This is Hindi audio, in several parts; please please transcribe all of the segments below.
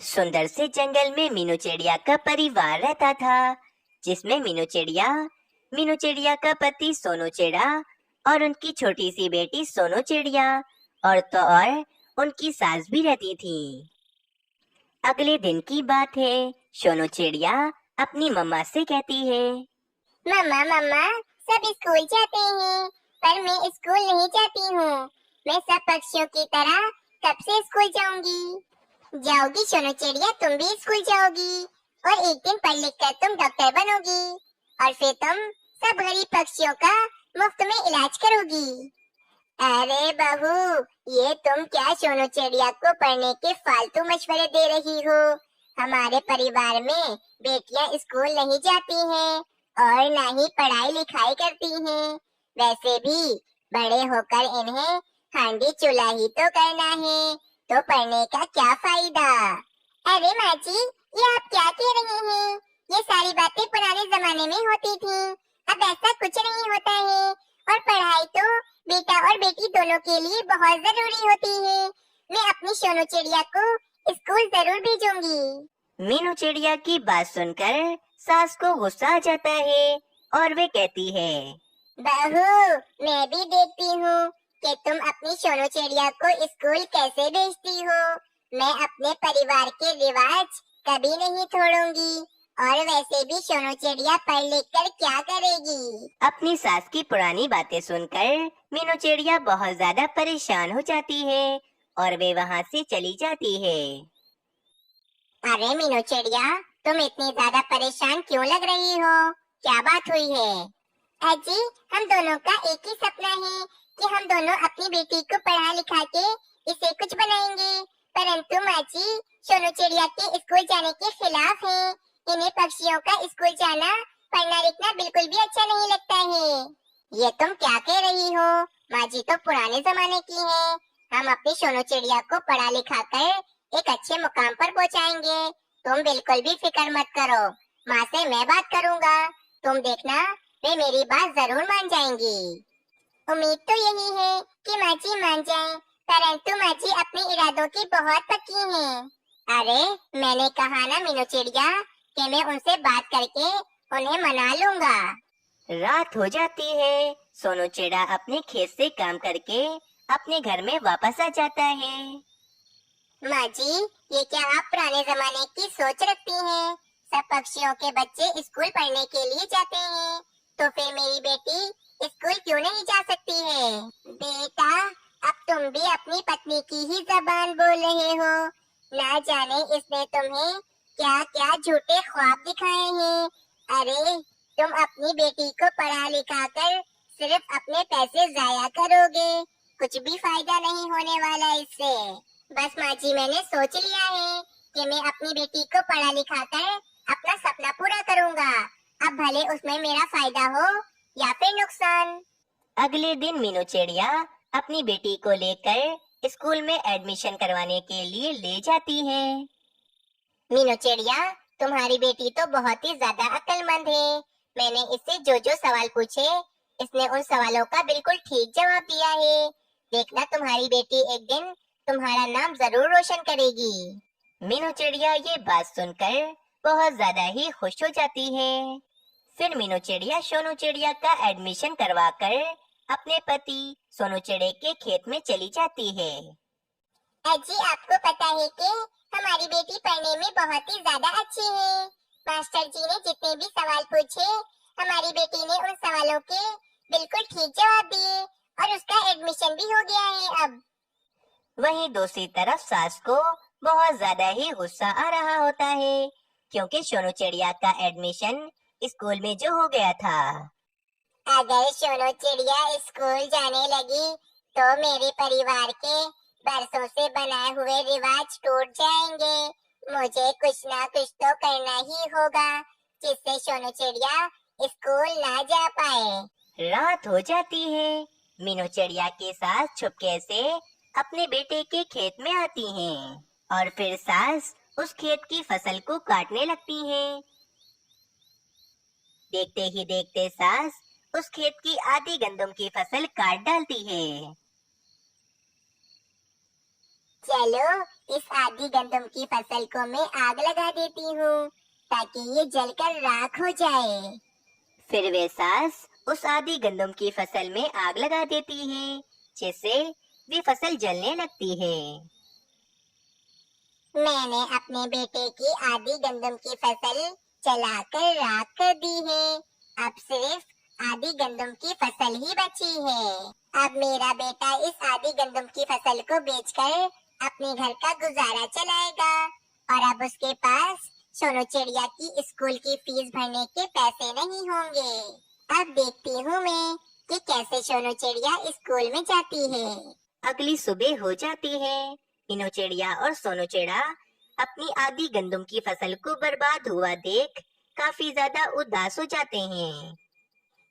सुंदर से जंगल में मीनू चिड़िया का परिवार रहता था, जिसमें मीनू चिड़िया का पति सोनू चिड़ा और उनकी छोटी सी बेटी सोनू चिड़िया और तो और उनकी सास भी रहती थी। अगले दिन की बात है। सोनू चिड़िया अपनी मम्मा से कहती है, मम्मा मम्मा, सब स्कूल जाते हैं पर मैं स्कूल नहीं जाती हूँ। मैं सब पक्षियों की तरह कब से स्कूल जाऊंगी? जाओगी सोनू चिड़िया, तुम भी स्कूल जाओगी और एक दिन पढ़ लिख कर तुम डॉक्टर बनोगी और फिर तुम सब गरीब पक्षियों का मुफ्त में इलाज करोगी। अरे बहू, ये तुम क्या सोनू चिड़िया को पढ़ने के फालतू मशवरे दे रही हो? हमारे परिवार में बेटियां स्कूल नहीं जाती हैं और ना ही पढ़ाई लिखाई करती हैं। वैसे भी बड़े होकर इन्हें हांडी चूल्हा ही तो करना है, तो पढ़ने का क्या फायदा? अरे माँ जी, ये आप क्या कह रही हैं? ये सारी बातें पुराने जमाने में होती थी, अब ऐसा कुछ नहीं होता है। और पढ़ाई तो बेटा और बेटी दोनों के लिए बहुत जरूरी होती है। मैं अपनी सोनू चिड़िया को स्कूल जरूर भेजूंगी। मीनू चिड़िया की बात सुनकर सास को गुस्सा आ जाता है और वे कहती है, बहू, मैं भी देखती हूँ कि तुम अपनी सोनू चिड़िया को स्कूल कैसे भेजती हो। मैं अपने परिवार के रिवाज कभी नहीं छोड़ूंगी और वैसे भी सोनू चिड़िया पढ़ लिख कर क्या करेगी? अपनी सास की पुरानी बातें सुनकर मीनू चिड़िया बहुत ज्यादा परेशान हो जाती है और वे वहाँ से चली जाती है। अरे मीनू चिड़िया, तुम इतनी ज्यादा परेशान क्यों लग रही हो? क्या बात हुई है? अजी, हम दोनों का एक ही सपना है कि हम दोनों अपनी बेटी को पढ़ा लिखा के इसे कुछ बनाएंगे। परंतु माँ जी, सोनू चिड़िया के स्कूल जाने के खिलाफ है। इन्हें पक्षियों का स्कूल जाना, पढ़ना लिखना बिल्कुल भी अच्छा नहीं लगता है। ये तुम क्या कह रही हो? माँ जी तो पुराने जमाने की है। हम अपनी सोनू चिड़िया को पढ़ा लिखा कर एक अच्छे मुकाम पर पहुँचाएंगे। तुम बिल्कुल भी फिक्र मत करो, माँ से मैं बात करूँगा। तुम देखना, वे मेरी बात जरूर मान जाएंगी। उम्मीद तो यही है कि माँ जी मान जाएं, परंतु माँ जी अपने इरादों की बहुत पक्की हैं। अरे, मैंने कहा ना मीनू चिड़िया कि मैं उनसे बात करके उन्हें मना लूंगा। रात हो जाती है। सोनू चिड़ा अपने खेत से काम करके अपने घर में वापस आ जाता है। माँ जी, ये क्या आप पुराने जमाने की सोच रखती हैं? सब पक्षियों के बच्चे स्कूल पढ़ने के लिए जाते हैं, तो फिर मेरी बेटी स्कूल क्यों नहीं जा सकती है? बेटा, अब तुम भी अपनी पत्नी की ही जबान बोल रहे हो। ना जाने इसने तुम्हें क्या क्या झूठे ख्वाब दिखाए हैं। अरे, तुम अपनी बेटी को पढ़ा लिखा कर सिर्फ अपने पैसे जाया करोगे। कुछ भी फायदा नहीं होने वाला इससे। बस माँ जी, मैंने सोच लिया है कि मैं अपनी बेटी को पढ़ा लिखा कर अपना सपना पूरा करूँगा। अब भले उसमें मेरा फायदा हो या फिर नुकसान। अगले दिन मीनू चिड़िया अपनी बेटी को लेकर स्कूल में एडमिशन करवाने के लिए ले जाती है। मीनू चिड़िया, तुम्हारी बेटी तो बहुत ही ज्यादा अक्लमंद है। मैंने इससे जो जो सवाल पूछे, इसने उन सवालों का बिल्कुल ठीक जवाब दिया है। देखना, तुम्हारी बेटी एक दिन तुम्हारा नाम जरूर रोशन करेगी। मीनू चिड़िया ये बात सुनकर बहुत ज्यादा ही खुश हो जाती है। फिर मीनू चिड़िया सोनू चिड़िया का एडमिशन करवाकर अपने पति सोनू चिड़े के खेत में चली जाती है। अजी, आपको पता है कि हमारी बेटी पढ़ने में बहुत ही ज्यादा अच्छी है। मास्टर जी ने जितने भी सवाल पूछे, हमारी बेटी ने उन सवालों के बिल्कुल ठीक जवाब दिए और उसका एडमिशन भी हो गया है अब। वहीं दूसरी तरफ सास को बहुत ज्यादा ही गुस्सा आ रहा होता है, क्योंकि सोनू चिड़िया का एडमिशन स्कूल में जो हो गया था। अगर सोनू चिड़िया स्कूल जाने लगी तो मेरे परिवार के बरसों से बनाए हुए रिवाज टूट जाएंगे। मुझे कुछ ना कुछ तो करना ही होगा जिससे सोनू चिड़िया स्कूल ना जा पाए। रात हो जाती है। मीनू चिड़िया के सास छुपके से अपने बेटे के खेत में आती हैं और फिर सास उस खेत की फसल को काटने लगती हैं। देखते ही देखते सास उस खेत की आधी गंदम की फसल काट डालती है। चलो, इस आधी गंदम की फसल को मैं आग लगा देती हूँ ताकि ये जलकर राख हो जाए। फिर वे सास उस आधी गंदम की फसल में आग लगा देती है, जिससे वे फसल जलने लगती है। मैंने अपने बेटे की आधी गंदम की फसल जलाकर राख कर दी है। अब सिर्फ आधी गंदम की फसल ही बची है। अब मेरा बेटा इस आधी गंदम की फसल को बेचकर अपने घर का गुजारा चलाएगा और अब उसके पास सोनू चिड़िया की स्कूल की फीस भरने के पैसे नहीं होंगे। अब देखती हूँ मैं कि कैसे सोनू चिड़िया स्कूल में जाती है। अगली सुबह हो जाती है। मीनू चिड़िया और सोनू चिड़ा अपनी आधी गंदम की फसल को बर्बाद हुआ देख काफी ज्यादा उदास हो जाते हैं।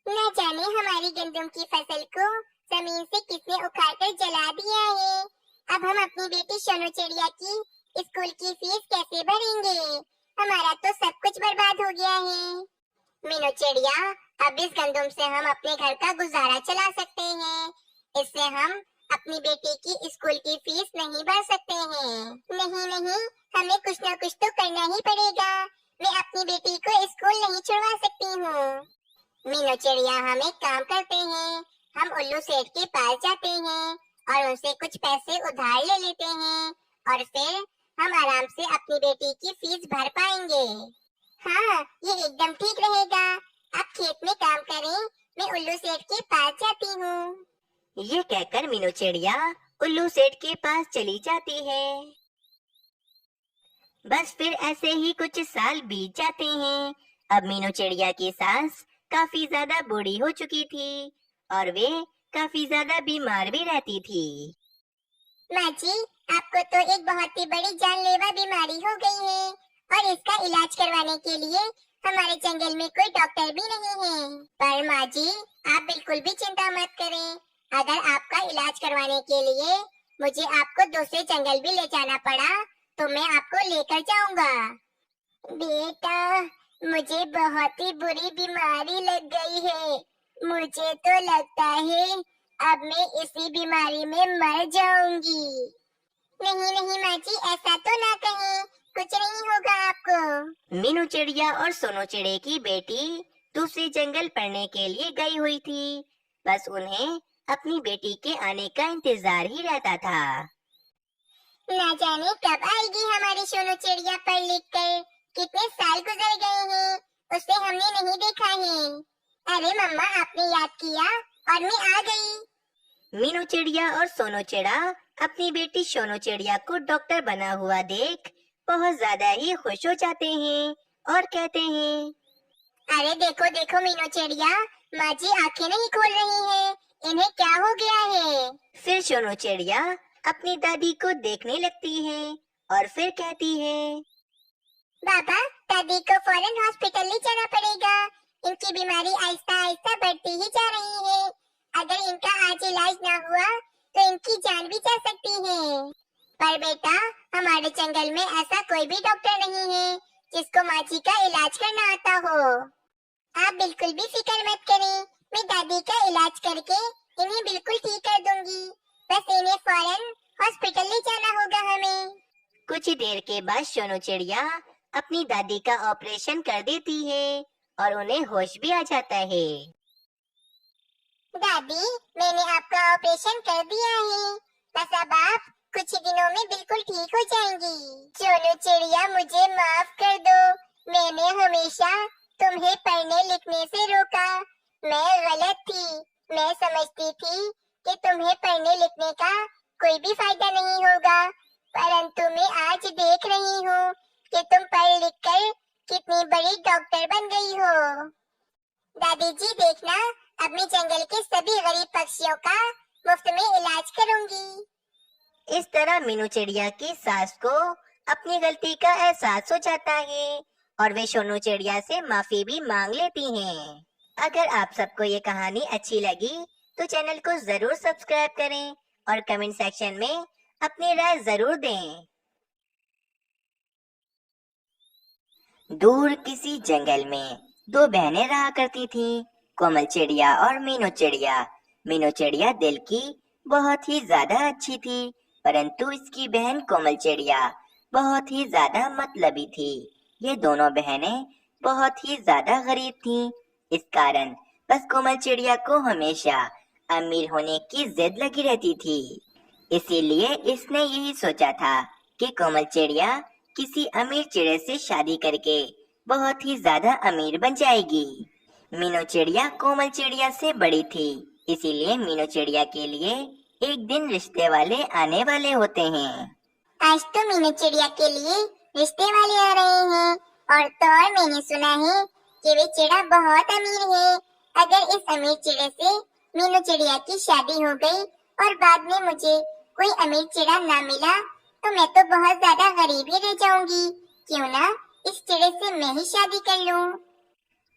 न जाने हमारी गंदम की फसल को जमीन से किसने उखाड़ कर जला दिया है। अब हम अपनी बेटी सोनू चिड़िया की स्कूल की फीस कैसे भरेंगे? हमारा तो सब कुछ बर्बाद हो गया है। मीनू चिड़िया, अब इस गंदम से हम अपने घर का गुजारा चला सकते हैं। इससे हम अपनी बेटी की स्कूल की फीस नहीं भर सकते हैं। नहीं, हमें कुछ न कुछ तो करना ही पड़ेगा। मैं अपनी बेटी को स्कूल नहीं छुड़वा सकती हूँ। मीनू चिड़िया, हम एक काम करते हैं। हम उल्लू सेठ के पास जाते हैं और उनसे कुछ पैसे उधार ले लेते हैं और फिर हम आराम से अपनी बेटी की फीस भर पाएंगे। हाँ, ये एकदम ठीक रहेगा। आप खेत में काम करें, मैं उल्लू सेठ के पास जाती हूँ। ये कहकर मीनू चिड़िया उल्लू सेठ के पास चली जाती है। बस फिर ऐसे ही कुछ साल बीत जाते हैं। अब मीनू चिड़िया की सास काफी ज्यादा बूढ़ी हो चुकी थी और वे काफी ज्यादा बीमार भी रहती थी। माँ जी, आपको तो एक बहुत ही बड़ी जानलेवा बीमारी हो गई है और इसका इलाज करवाने के लिए हमारे जंगल में कोई डॉक्टर भी नहीं है। पर माँ जी, आप बिल्कुल भी चिंता मत करें। अगर आपका इलाज करवाने के लिए मुझे आपको दूसरे जंगल भी ले जाना पड़ा तो मैं आपको लेकर जाऊंगा। बेटा, मुझे बहुत ही बुरी बीमारी लग गई है। मुझे तो लगता है अब मैं इसी बीमारी में मर जाऊंगी। नहीं माँ जी, ऐसा तो ना कहें, कुछ नहीं होगा आपको। मीनू चिड़िया और सोनू चिड़े की बेटी दूसरे जंगल पढ़ने के लिए गई हुई थी। बस उन्हें अपनी बेटी के आने का इंतजार ही रहता था। ना जाने कब आएगी हमारी सोनू चिड़िया पढ़ लिख कर। कितने साल गुजर गए हैं, उसे हमने नहीं देखा है। अरे मम्मा, आपने याद किया और मैं आ गई। मीनू चिड़िया और सोनू चिड़ा अपनी बेटी सोनू चिड़िया को डॉक्टर बना हुआ देख बहुत ज्यादा ही खुश हो जाते हैं और कहते हैं, अरे देखो देखो मीनू चिड़िया, माँ जी आंखें नहीं खोल रही है, इन्हें क्या हो गया है? फिर सोनू चिड़िया अपनी दादी को देखने लगती है और फिर कहती है, बाबा, दादी को फौरन हॉस्पिटल ले जाना पड़ेगा। इनकी बीमारी आहिस्ता आहिस्ता बढ़ती ही जा रही है। अगर इनका आज इलाज ना हुआ तो इनकी जान भी जा सकती है। पर बेटा, हमारे जंगल में ऐसा कोई भी डॉक्टर नहीं है जिसको माँ जी का इलाज करना आता हो। आप बिल्कुल भी फिक्र मत करें, मैं दादी का इलाज करके इन्हें बिल्कुल ठीक कर दूंगी। बस इन्हें फौरन हॉस्पिटल ले जाना होगा हमें। कुछ देर के बाद सोनू चिड़िया अपनी दादी का ऑपरेशन कर देती है और उन्हें होश भी आ जाता है। दादी, मैंने आपका ऑपरेशन कर दिया है। बस अब आप कुछ ही दिनों में बिल्कुल ठीक हो जाएंगी। सोनू चिड़िया, मुझे माफ कर दो। मैंने हमेशा तुम्हें पढ़ने लिखने से रोका। मैं गलत थी। मैं समझती थी कि तुम्हें पढ़ने लिखने का कोई भी फायदा नहीं होगा, परंतु मैं आज देख रही हूँ कि तुम पढ़ लिख कर कितनी बड़ी डॉक्टर बन गई हो। दादी जी देखना, अब मैं जंगल के सभी गरीब पक्षियों का मुफ्त में इलाज करूंगी। इस तरह मीनू चिड़िया की सास को अपनी गलती का एहसास हो जाता है और वे सोनू चिड़िया से माफी भी मांग लेती हैं। अगर आप सबको ये कहानी अच्छी लगी तो चैनल को जरूर सब्सक्राइब करें और कमेंट सेक्शन में अपनी राय जरूर दें। दूर किसी जंगल में दो बहनें रहा करती थीं, कोमल चिड़िया और मीनू चिड़िया। मीनू चिड़िया दिल की बहुत ही ज्यादा अच्छी थी, परंतु इसकी बहन कोमल चिड़िया बहुत ही ज्यादा मतलबी थी। ये दोनों बहनें बहुत ही ज्यादा गरीब थीं। इस कारण बस कोमल चिड़िया को हमेशा अमीर होने की जिद लगी रहती थी। इसीलिए इसने यही सोचा था कि कोमल चिड़िया किसी अमीर चिड़े से शादी करके बहुत ही ज्यादा अमीर बन जाएगी। मीनू चिड़िया कोमल चिड़िया से बड़ी थी, इसीलिए मीनू चिड़िया के लिए एक दिन रिश्ते वाले आने वाले होते हैं। आज तो मीनू चिड़िया के लिए रिश्ते वाले आ रहे हैं। और मैंने सुना है कि वे चिड़ा बहुत अमीर है। अगर इस अमीर चिड़े से मीनू चिड़िया की शादी हो गई और बाद में मुझे कोई अमीर चिड़ा ना मिला तो मैं तो बहुत ज्यादा गरीब ही रह जाऊंगी। क्यों ना इस चिड़े से मैं ही शादी कर लूं।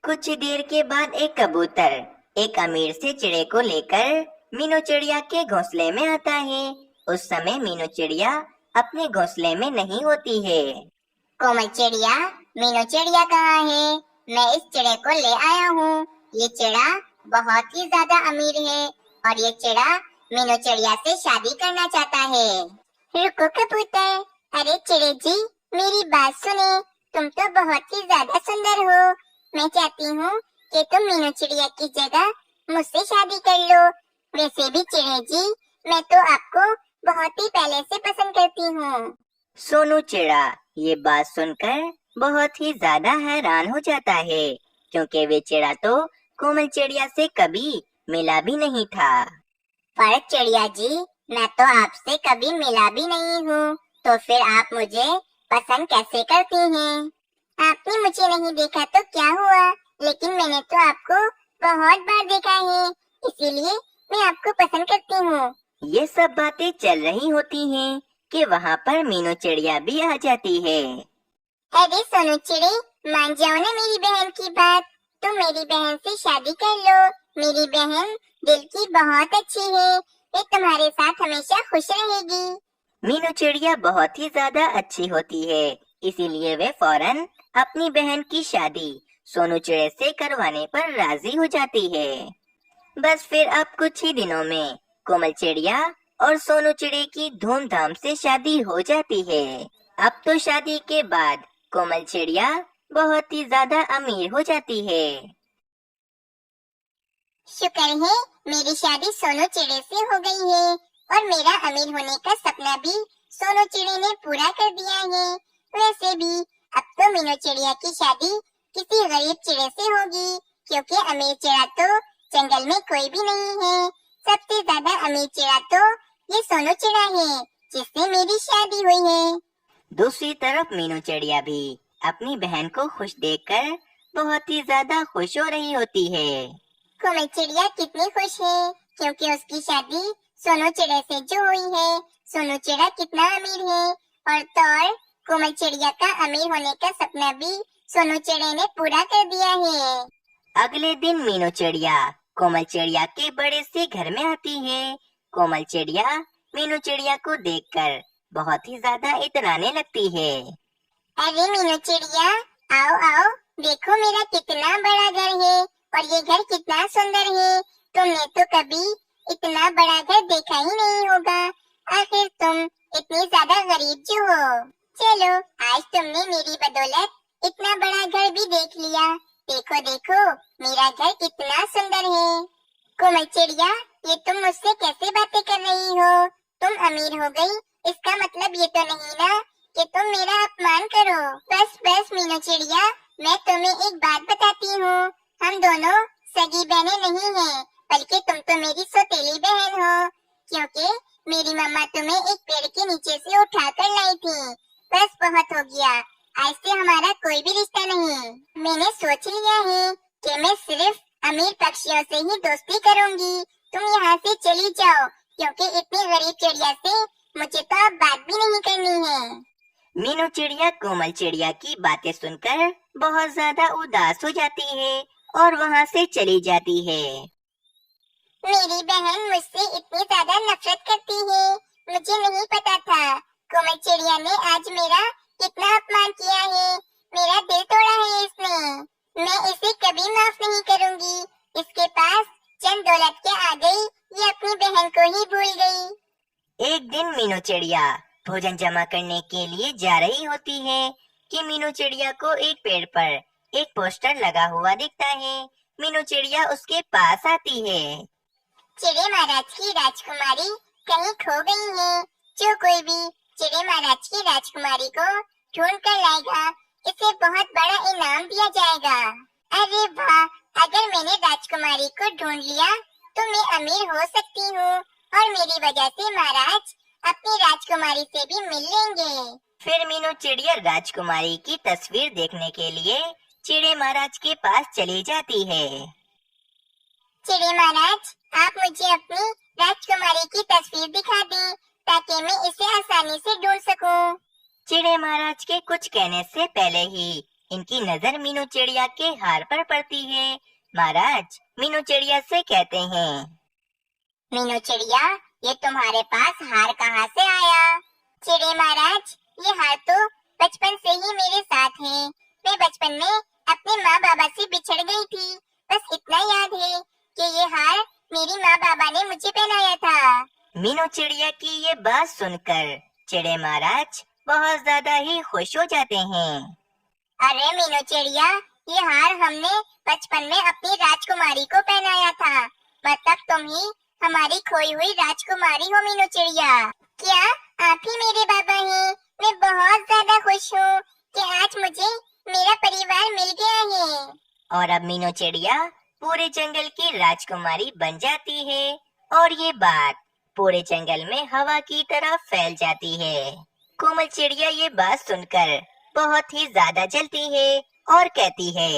कुछ देर के बाद एक कबूतर एक अमीर से चिड़े को लेकर मीनू चिड़िया के घोंसले में आता है। उस समय मीनू चिड़िया अपने घोंसले में नहीं होती है। कोमल चिड़िया, मीनू चिड़िया कहाँ है? मैं इस चिड़े को ले आया हूँ। ये चिड़ा बहुत ही ज्यादा अमीर है और ये चिड़ा मीनू चिड़िया से शादी करना चाहता है। रुको कबूतर, अरे चिड़े जी, मेरी बात सुने। तुम तो बहुत ही ज्यादा सुंदर हो। मैं चाहती हूँ कि तुम मीनू चिड़िया की जगह मुझसे शादी कर लो। वैसे भी चिड़े जी, मैं तो आपको बहुत ही पहले से पसंद करती हूँ। सोनू चिड़ा ये बात सुनकर बहुत ही ज्यादा हैरान हो जाता है, क्योंकि वे चिड़ा तो कोमल चिड़िया से कभी मिला भी नहीं था। पर चिड़िया जी, मैं तो आपसे कभी मिला भी नहीं हूँ, तो फिर आप मुझे पसंद कैसे करती हैं? आपने मुझे नहीं देखा तो क्या हुआ, लेकिन मैंने तो आपको बहुत बार देखा है, इसीलिए मैं आपको पसंद करती हूँ। ये सब बातें चल रही होती हैं कि वहाँ पर मीनू चिड़िया भी आ जाती है। अरे सोनू चिड़े, मान जाओ ना मेरी बहन की बात। तुम मेरी बहन से शादी कर लो। मेरी बहन दिल की बहुत अच्छी है, वे तुम्हारे साथ हमेशा खुश रहेगी। मीनू चिड़िया बहुत ही ज्यादा अच्छी होती है, इसीलिए वे फौरन अपनी बहन की शादी सोनू चिड़े से करवाने पर राजी हो जाती है। बस फिर अब कुछ ही दिनों में कोमल चिड़िया और सोनू चिड़े की धूमधाम से शादी हो जाती है। अब तो शादी के बाद कोमल चिड़िया बहुत ही ज्यादा अमीर हो जाती है। शुक्र है मेरी शादी सोनू चिड़े से हो गई है और मेरा अमीर होने का सपना भी सोनू चिड़े ने पूरा कर दिया है। वैसे भी अब तो मीनू चिड़िया की शादी किसी गरीब चिड़े से होगी, क्योंकि अमीर चिड़ा तो जंगल में कोई भी नहीं है। सबसे ज्यादा अमीर चिड़ा तो ये सोनू चिड़ा है, जिससे मेरी शादी हुई है। दूसरी तरफ मीनू चिड़िया भी अपनी बहन को खुश देखकर बहुत ही ज्यादा खुश हो रही होती है। कोमल चिड़िया कितनी खुश है, क्योंकि उसकी शादी सोनू चिड़े से जो हुई है। सोनू चिड़ा कितना अमीर है और कोमल चिड़िया का अमीर होने का सपना भी सोनू चिड़े ने पूरा कर दिया है। अगले दिन मीनू चिड़िया कोमल चिड़िया के बड़े से घर में आती है। कोमल चिड़िया मीनू चिड़िया को देखकर बहुत ही ज्यादा इतराने लगती है। अरे मीनू चिड़िया, आओ आओ, देखो मेरा कितना बड़ा घर है और ये घर कितना सुंदर है। तुमने तो कभी इतना बड़ा घर देखा ही नहीं होगा। आखिर तुम इतनी ज्यादा गरीब जो हो। चलो, आज तुमने मेरी बदौलत इतना बड़ा घर भी देख लिया। देखो देखो, मेरा घर कितना सुंदर है। कोमल चिड़िया, ये तुम मुझसे कैसे बातें कर रही हो? तुम अमीर हो गई, इसका मतलब ये तो नहीं ना कि तुम मेरा अपमान करो। बस बस मीनू चिड़िया, मैं तुम्हें एक बात बताती हूँ। हम दोनों सगी बहनें नहीं हैं, बल्कि तुम तो मेरी सौतेली बहन हो, क्योंकि मेरी मम्मा तुम्हें एक पेड़ के नीचे से उठा कर लाई थी। बस बहुत हो गया, आज से हमारा कोई भी रिश्ता नहीं। मैंने सोच लिया है कि मैं सिर्फ अमीर पक्षियों से ही दोस्ती करूंगी। तुम यहाँ से चली जाओ, क्योंकि इतनी गरीब चिड़िया से मुझे तो अब बात भी नहीं करनी है। मीनू चिड़िया कोमल चिड़िया की बातें सुनकर बहुत ज्यादा उदास हो जाती है और वहाँ से चली जाती है। मेरी बहन मुझसे इतनी ज्यादा नफरत करती है, मुझे नहीं पता था। कोमल चिड़िया ने आज मेरा कितना अपमान किया है। मेरा दिल तोड़ा है इसने। मैं इसे कभी माफ नहीं करूंगी। इसके पास चंद दौलत के आ गई, ये अपनी बहन को ही भूल गई। एक दिन मीनू चिड़िया भोजन जमा करने के लिए जा रही होती है कि मीनू चिड़िया को एक पेड़ पर एक पोस्टर लगा हुआ दिखता है। मीनू चिड़िया उसके पास आती है। चिड़े महाराज की राजकुमारी कहीं खो गई है। जो कोई भी चिड़े महाराज की राजकुमारी को ढूंढ कर लाएगा, इसे बहुत बड़ा इनाम दिया जाएगा। अरे वाह, अगर मैंने राजकुमारी को ढूंढ लिया तो मैं अमीर हो सकती हूँ और मेरी वजह से महाराज अपनी राजकुमारी से भी मिल लेंगे। फिर मीनू चिड़िया राजकुमारी की तस्वीर देखने के लिए चिड़े महाराज के पास चली जाती है। चिड़े महाराज, आप मुझे अपनी राजकुमारी की तस्वीर दिखा दें ताकि मैं इसे आसानी से ढूंढ सकूं। चिड़े महाराज के कुछ कहने से पहले ही इनकी नजर मीनू चिड़िया के हार पर पड़ती है। महाराज मीनू चिड़िया से कहते हैं, मीनू चिड़िया, ये तुम्हारे पास हार कहाँ से आया? चिड़े महाराज, ये हार तो बचपन से ही मेरे साथ है। मैं बचपन में अपने माँ बाबा से बिछड़ गई थी। बस इतना याद है कि ये हार मेरी माँ बाबा ने मुझे पहनाया था। मीनू चिड़िया की ये बात सुनकर चिड़े महाराज बहुत ज्यादा ही खुश हो जाते हैं। अरे मीनू चिड़िया, ये हार हमने बचपन में अपनी राजकुमारी को पहनाया था। मतलब तुम ही हमारी खोई हुई राजकुमारी हो मीनू चिड़िया। क्या आप ही मेरे बाबा हैं? मैं बहुत ज्यादा खुश हूँ कि आज मुझे मेरा परिवार मिल गया है। और अब मीनू चिड़िया पूरे जंगल की राजकुमारी बन जाती है और ये बात पूरे जंगल में हवा की तरह फैल जाती है। कोमल चिड़िया ये बात सुनकर बहुत ही ज्यादा जलती है और कहती है,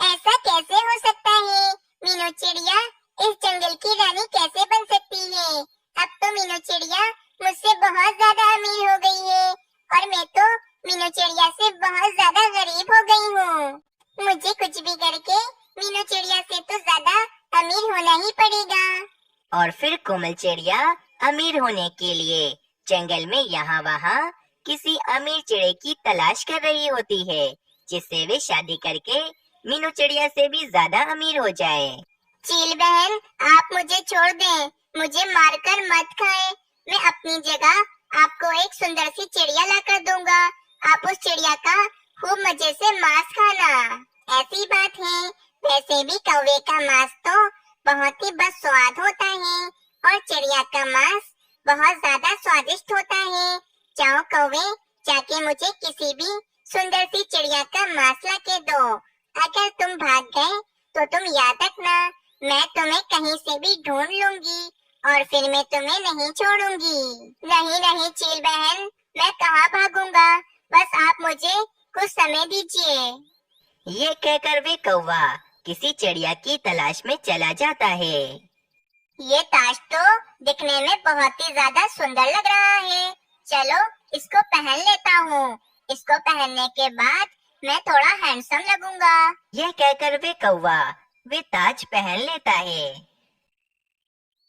ऐसा कैसे हो सकता है? मीनू चिड़िया इस जंगल की रानी कैसे बन सकती है? अब तो मीनू चिड़िया मुझसे बहुत ज्यादा अमीर हो गई है और मैं तो मीनू चिड़िया से बहुत ज्यादा गरीब हो गई हूँ। मुझे कुछ भी करके मीनू चिड़िया से तो ज्यादा अमीर होना ही पड़ेगा। और फिर कोमल चिड़िया अमीर होने के लिए जंगल में यहाँ वहाँ किसी अमीर चिड़े की तलाश कर रही होती है, जिससे वे शादी करके मीनू चिड़िया से भी ज्यादा अमीर हो जाए। चील बहन, आप मुझे छोड़ दें, मुझे मारकर मत खाएं। मैं अपनी जगह आपको एक सुंदर सी चिड़िया लाकर दूंगा। आप उस चिड़िया का खूब मजे से मांस खाना। ऐसी बात है, वैसे भी कौवे का मांस तो बहुत ही बदस्वाद होता है और चिड़िया का मांस बहुत ज्यादा स्वादिष्ट होता है। जाओ कौवे, जाके मुझे किसी भी सुंदर सी चिड़िया का मांस ला के दो। अगर तुम भाग गए तो तुम याद रखना, मैं तुम्हें कहीं से भी ढूंढ लूंगी और फिर मैं तुम्हें नहीं छोड़ूंगी। नहीं नहीं चील बहन, मैं कहाँ भागूंगा, बस आप मुझे कुछ समय दीजिए। ये कहकर वे कौवा किसी चिड़िया की तलाश में चला जाता है। ये ताज तो दिखने में बहुत ही ज्यादा सुंदर लग रहा है। चलो इसको पहन लेता हूँ। इसको पहनने के बाद मैं थोड़ा हैंडसम लगूंगा। यह कहकर वे कौवा वे ताज पहन लेता है।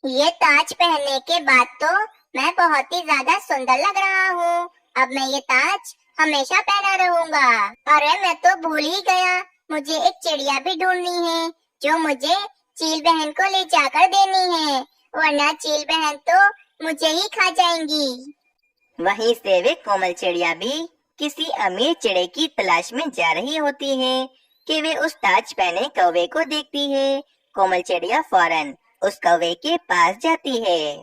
ये ताज पहनने के बाद तो मैं बहुत ही ज्यादा सुंदर लग रहा हूँ। अब मैं ये ताज हमेशा पहना रहूंगा। अरे मैं तो भूल ही गया, मुझे एक चिड़िया भी ढूंढनी है जो मुझे चील बहन को ले जाकर देनी है, वरना चील बहन तो मुझे ही खा जाएंगी। वहीं से वे कोमल चिड़िया भी किसी अमीर चिड़े की तलाश में जा रही होती है कि वे उस ताज पहने कौवे को देखती है। कोमल चिड़िया फौरन उस कौवे के पास जाती है।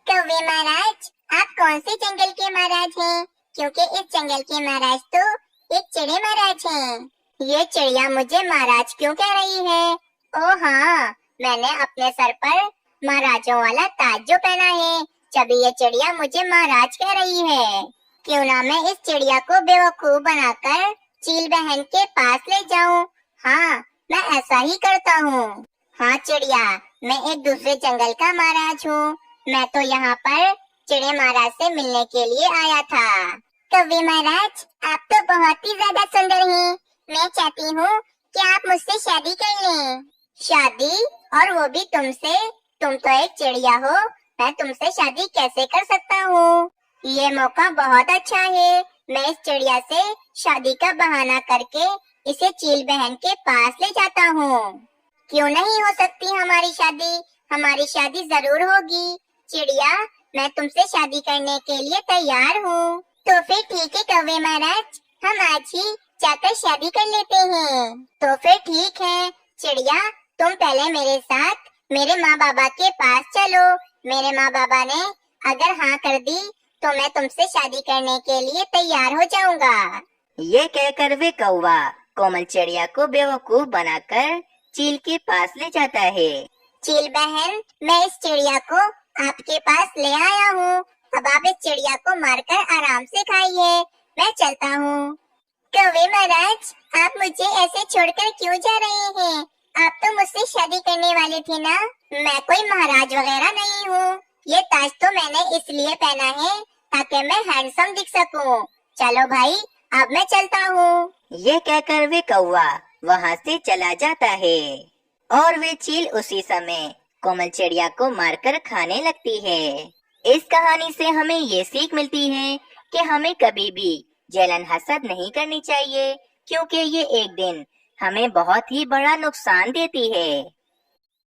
कौवे महाराज, आप कौन से जंगल के महाराज हैं? क्योंकि इस जंगल के महाराज तो एक चिड़े महाराज हैं। ये चिड़िया मुझे महाराज क्यों कह रही है? ओ हाँ, मैंने अपने सर पर महाराजों वाला ताज जो पहना है, तभी ये चिड़िया मुझे महाराज कह रही है। क्यों ना मैं इस चिड़िया को बेवकूफ बनाकर चील बहन के पास ले जाऊं। हाँ, मैं ऐसा ही करता हूँ। हाँ चिड़िया, मैं एक दूसरे जंगल का महाराज हूँ। मैं तो यहाँ पर चिड़े महाराज से मिलने के लिए आया था। कौवे महाराज, आप तो बहुत ही ज्यादा सुंदर हैं। मैं चाहती हूँ कि आप मुझसे शादी कर लें। शादी? और वो भी तुमसे? तुम तो एक चिड़िया हो, मैं तुमसे शादी कैसे कर सकता हूँ? ये मौका बहुत अच्छा है। मैं इस चिड़िया से शादी का बहाना करके इसे चील बहन के पास ले जाता हूँ। क्यों नहीं हो सकती हमारी शादी? हमारी शादी जरूर होगी। चिड़िया, मैं तुमसे शादी करने के लिए तैयार हूँ। तो फिर ठीक है कौवे महाराज, हम आज ही जाकर शादी कर लेते हैं। तो फिर ठीक है चिड़िया, तुम पहले मेरे साथ मेरे माँ बाबा के पास चलो। मेरे माँ बाबा ने अगर हाँ कर दी तो मैं तुमसे शादी करने के लिए तैयार हो जाऊंगा। ये कहकर वे कौवा कोमल चिड़िया को बेवकूफ बनाकर चील के पास ले जाता है। चील बहन, मैं इस चिड़िया को आपके पास ले आया हूँ। अब आप इस चिड़िया को मारकर आराम से खाइए। मैं चलता हूँ। कौवे महाराज, आप मुझे ऐसे छोड़कर क्यों जा रहे हैं? आप तो मुझसे शादी करने वाले थे ना। मैं कोई महाराज वगैरह नहीं हूँ। ये ताज तो मैंने इसलिए पहना है ताकि मैं हैंडसम दिख सकूं। चलो भाई, अब मैं चलता हूँ। ये कहकर वे कौवा वहाँ से चला जाता है और वे चील उसी समय कोमल चिड़िया को मारकर खाने लगती है। इस कहानी से हमें ये सीख मिलती है कि हमें कभी भी जलन हसद नहीं करनी चाहिए, क्योंकि ये एक दिन हमें बहुत ही बड़ा नुकसान देती है।